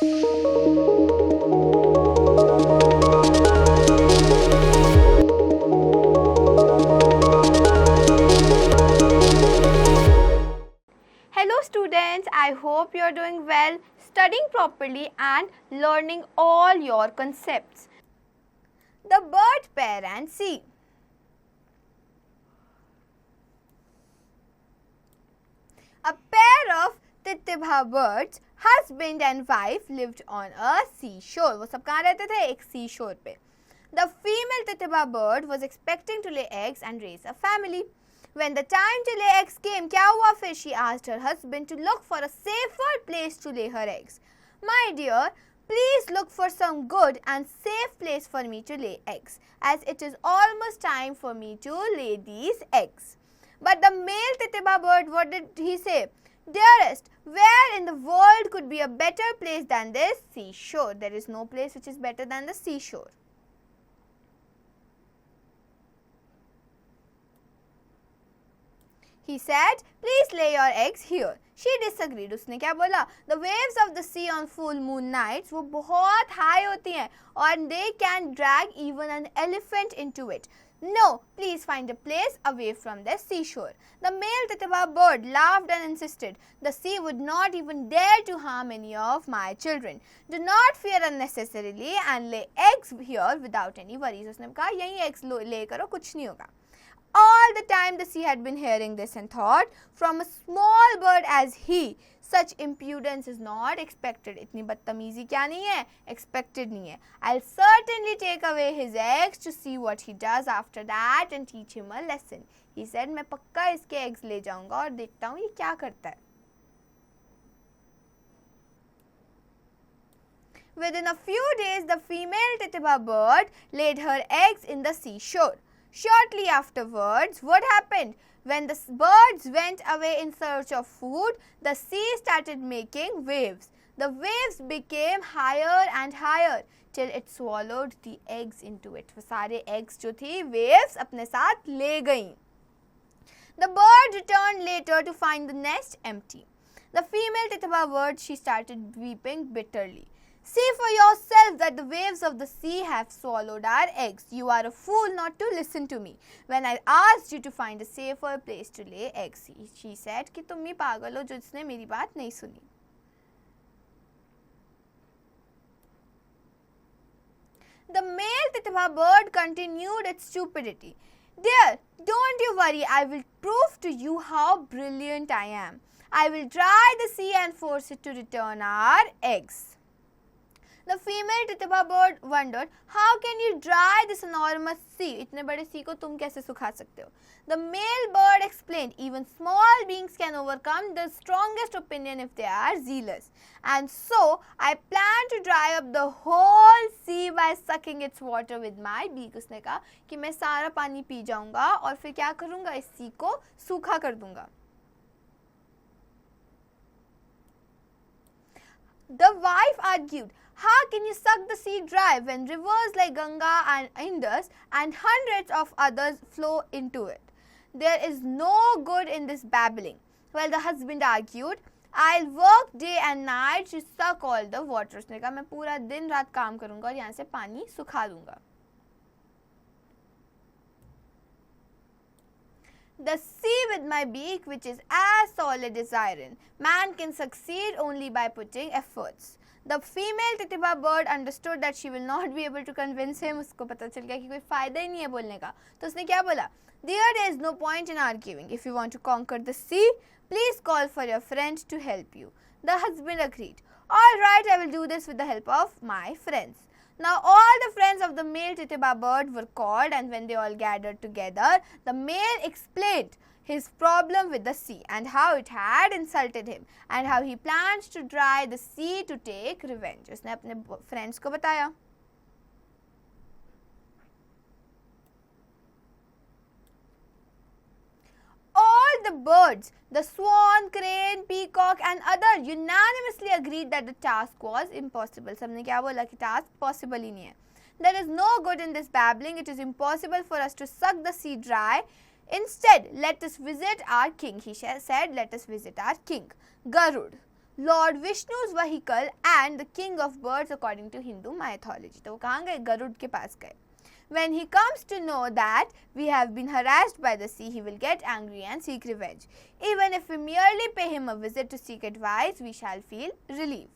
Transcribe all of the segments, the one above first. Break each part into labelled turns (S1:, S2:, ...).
S1: Hello students, I hope you are doing well, studying properly and learning all your concepts. The bird pair and sea. A pair of titibha birds, husband and wife, lived on a seashore. वो सब कहाँ रहते थे? एक seashore पे. The female titibha bird was expecting to lay eggs and raise a family. When the time to lay eggs came, क्या हुआ फिर? She asked her husband to look for a safer place to lay her eggs. My dear, please look for some good and safe place for me to lay eggs, as it is almost time for me to lay these eggs. But the male titibha bird, what did he say? Dearest, where in the world could be a better place than this seashore? There is no place which is better than the seashore. He said, please lay your eggs here. She disagreed. उसने क्या बोला? The waves of the sea on full moon nights वो बहुत high होती हैं और they can drag even an elephant into it. No, please find a place away from the seashore. The male titibha bird laughed and insisted. The sea would not even dare to harm any of my children. Do not fear unnecessarily and lay eggs here without any worries. उसने कहा यहीं eggs lay करो, कुछ नहीं होगा. All the time the sea had been hearing this and thought, from a small bird as he, such impudence is not expected. इतनी बदतमीजी क्या नहीं है? Expected नहीं है. I'll certainly take away his eggs to see what he does after that and teach him a lesson. He said, मैं पक्का इसके eggs ले जाऊंगा और देखता हूँ ये क्या करता है. Within a few days, the female titibha bird laid her eggs in the seashore. Shortly afterwards, what happened? When the birds went away in search of food, the sea started making waves. The waves became higher and higher till it swallowed the eggs into it. वो सारे eggs जो थी waves अपने साथ ले गईं. The bird returned later to find the nest empty. The female titibha bird, she started weeping bitterly. See for yourself that the waves of the sea have swallowed our eggs. You are a fool not to listen to me when I asked you to find a safer place to lay eggs. She said कि तुम ही पागल हो जो जिसने मेरी बात नहीं सुनी. The male titibha bird continued its stupidity. Dear, don't you worry, I will prove to you how brilliant I am. I will dry the sea and force it to return our eggs. The female titibha bird wondered, how can you dry this enormous sea? इतने बड़े sea को तुम कैसे सुखा सकते हो? The male bird explained, even small beings can overcome the strongest opinion if they are zealous. And so, I plan to dry up the whole sea by sucking its water with my beak. उसने कहा कि मैं सारा पानी P जाऊंगा और फिर क्या करूंगा? इस sea को सूखा कर दूंगा. The wife argued, how can you suck the sea dry when rivers like Ganga and Indus and hundreds of others flow into it? There is no good in this babbling. Well, the husband argued, I'll work day and night to suck all the water. उसने कहा मैं पूरा दिन रात काम करूंगा और यहाँ से पानी सुखा दूंगा. The sea with my beak, which is as solid as iron, man can succeed only by putting efforts. The female titibha bird understood that she will not be able to convince him. उसको पता चल गया कि कोई फायदा ही नहीं है बोलने का. तो उसने क्या बोला? Dear, there is no point in arguing. If you want to conquer the sea, please call for your friend to help you. The husband agreed. All right, I will do this with the help of my friends. Now all the friends of the male titibha bird were called, and when they all gathered together, the male explained his problem with the sea and how it had insulted him and how he plans to dry the sea to take revenge. उसने अपने friends को बताया. All the birds, the swan, crane, peacock and other unanimously agreed that the task was impossible. सबने क्या बोला कि task possible ही नहीं है. There is no good in this babbling. It is impossible for us to suck the sea dry. Instead, let us visit our king. He said, let us visit our king. Garud. Lord Vishnu's vehicle and the king of birds according to Hindu mythology. तो वो कहाँ गए? गरुड़ के पास गए. When he comes to know that we have been harassed by the sea, he will get angry and seek revenge. Even if we merely pay him a visit to seek advice, we shall feel relieved.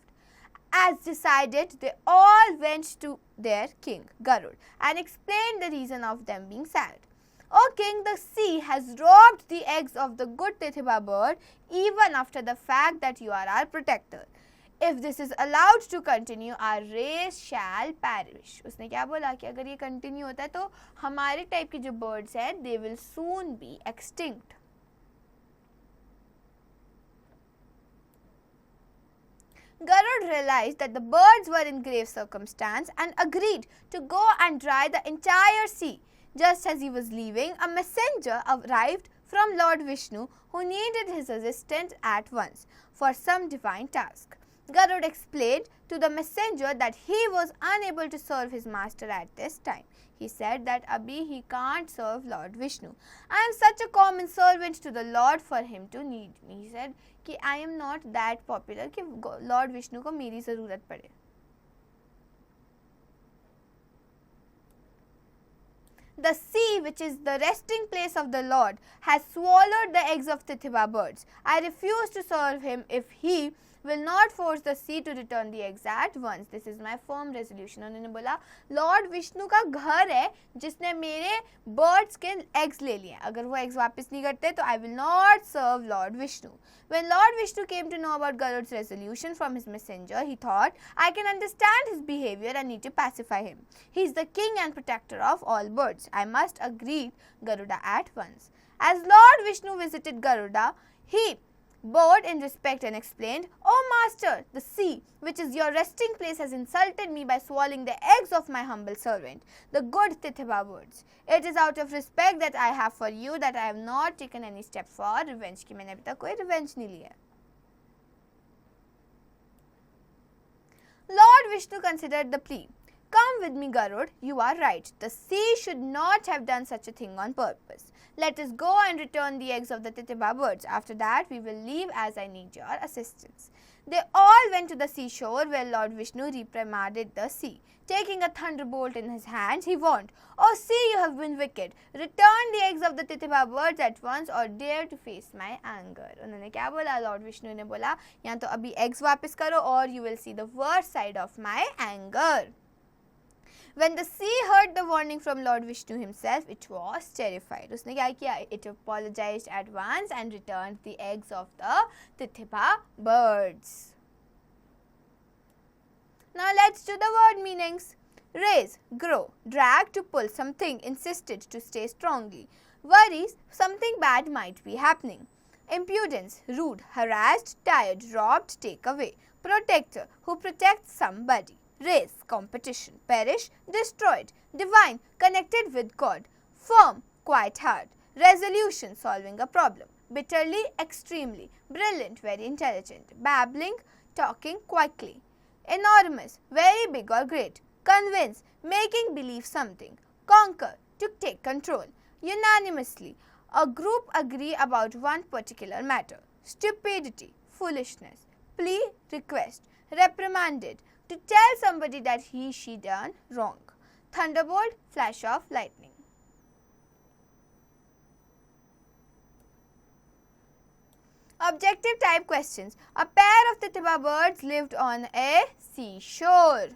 S1: As decided, they all went to their king, Garud, and explained the reason of them being sad. O king, the sea has robbed the eggs of the good Tithiba bird even after the fact that you are our protector. If this is allowed to continue, our race shall perish. उसने क्या बोला कि अगर ये continue होता है तो हमारे टाइप के जो birds हैं, they will soon be extinct. Garud realized that the birds were in grave circumstance and agreed to go and dry the entire sea. Just as he was leaving, a messenger arrived from Lord Vishnu who needed his assistance at once for some divine task. Garud explained to the messenger that he was unable to serve his master at this time. He said that Abhi he can't serve Lord Vishnu. I am such a common servant to the Lord for him to need me. He said कि I am not that popular कि Lord Vishnu को मेरी ज़रूरत पड़े. The sea, which is the resting place of the Lord, has swallowed the eggs of Tithiba birds. I refuse to serve him if he will not force the sea to return the eggs at once. This is my firm resolution. उन्होंने बोला Lord Vishnu का घर है जिसने मेरे birds के eggs ले लिए. अगर वो एग्स वापस नहीं करते तो I will not serve Lord Vishnu. When Lord Vishnu came to know about Garud's resolution from his messenger, he thought, I can understand his behavior and need to pacify him. He is the king and protector of all birds. I must agree Garuda at once. As Lord Vishnu visited Garuda, he bowed in respect and explained, O master, the sea, which is your resting place, has insulted me by swallowing the eggs of my humble servant, the good Tithiba birds. It is out of respect that I have for you that I have not taken any step for revenge. कि मैंने अभी तक कोई revenge नहीं लिया. Lord Vishnu considered the plea. Come with me, Garud. You are right. The sea should not have done such a thing on purpose. Let us go and return the eggs of the Tithiba birds. After that, we will leave as I need your assistance. They all went to the seashore where Lord Vishnu reprimanded the sea. Taking a thunderbolt in his hands, he warned, O sea, you have been wicked. Return the eggs of the Tithiba birds at once or dare to face my anger. उन्होंने क्या बोला? Lord Vishnu ने बोला या तो अभी eggs वापस करो or you will see the worst side of my anger. When the sea heard the warning from Lord Vishnu himself, it was terrified. उसने क्या किया? It apologized at once and returned the eggs of the Tithiba birds. Now let's do the word meanings. Raise, grow, drag to pull something, insisted to stay strongly. Worries, something bad might be happening. Impudence, rude, harassed, tired, robbed, take away. Protector, who protects somebody. Race, competition. Perish, destroyed. Divine, connected with God. Firm, quite hard. Resolution, solving a problem. Bitterly, extremely. Brilliant, very intelligent. Babbling, talking quickly. Enormous, very big or great. Convince, making believe something. Conquer, to take control. Unanimously, a group agree about one particular matter. Stupidity, foolishness. Plea, request. Reprimanded, to tell somebody that she done wrong. Thunderbolt, flash of lightning. Objective type questions. A pair of Tithiba birds lived on a seashore.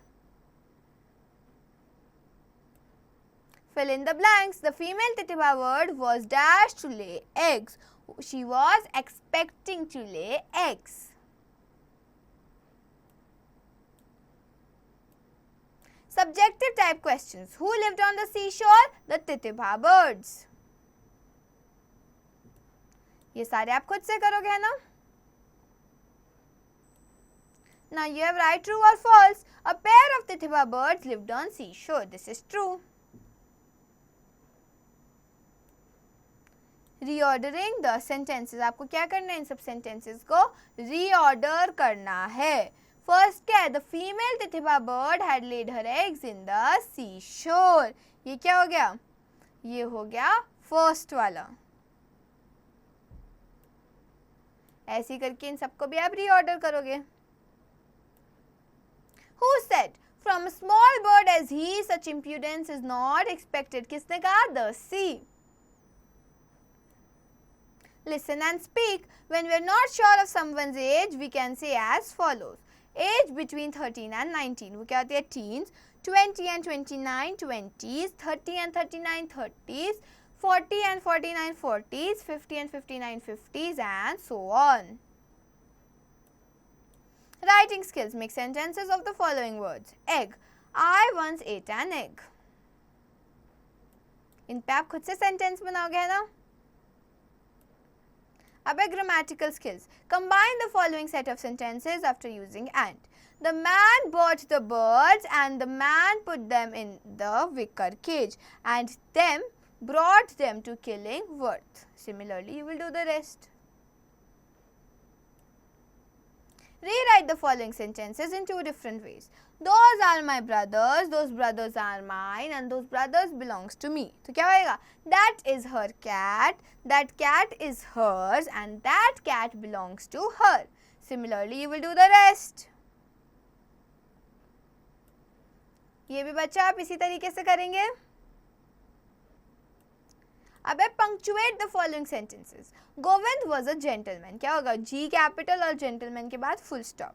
S1: Fill in the blanks. The female Tithiba bird was dashed to lay eggs. She was expecting to lay eggs. Subjective type questions. Who lived on the seashore? The Tithiba birds. ये सारे आप खुद से करोगे है ना? Now you have right, true or false. A pair of Tithiba birds lived on seashore. This is true. Reordering the sentences. आपको क्या करना है? इन सब sentences को reorder करना है. First क्या है? The female Tithiba bird had laid her eggs in the seashore. ये क्या हो गया? ये हो गया first वाला. ऐसे करके इन सबको भी आप रीऑर्डर करोगे. Who said from a small bird as he such impudence is not expected? किसने कहा? The sea. Listen and speak. When we are not sure of someone's age, we can say as follows. Age between 13 and 19. वो क्या होती है? Teens. 20 and 29 20s. 30 and 39 30s. 40 and 49 40s. 50 and 59 50s, and so on. Writing skills. Make sentences of the following words. Egg. I once ate an egg. इन पे आप खुद से sentence बनाओगे है ना. अब है grammatical skills. Combine the following set of sentences after using and. The man bought the birds and the man put them in the wicker cage and them brought them to killing worth. Similarly, you will do the rest. Rewrite the following sentences in two different ways. Those are my brothers, those brothers are mine, and those brothers belongs to me. तो क्या होएगा? That is her cat, that cat is hers, and that cat belongs to her. Similarly, you will do the rest. ये भी बच्चा आप इसी तरीके से करेंगे. अब है punctuate the following sentences. Govind was a gentleman. क्या होगा? G capital और gentleman के बाद full stop.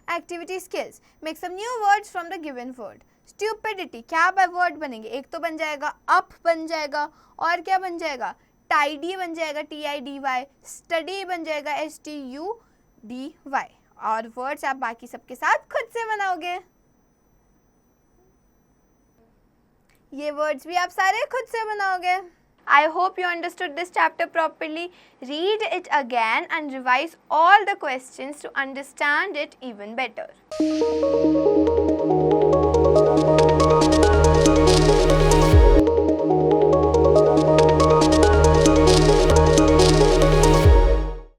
S1: Activity skills. Make some new words from the given word. Stupidity. क्या word बनेंगे? एक तो बन जाएगा up बन जाएगा और क्या बन जाएगा? Tidy बन जाएगा TIDY. Study बन जाएगा STUDY. और words आप बाकी सबके साथ खुद से बनाओगे. ये वर्ड्स भी आप सारे खुद से बनाओगे. I hope you understood this chapter properly. Read it again and revise all the questions to understand it even better.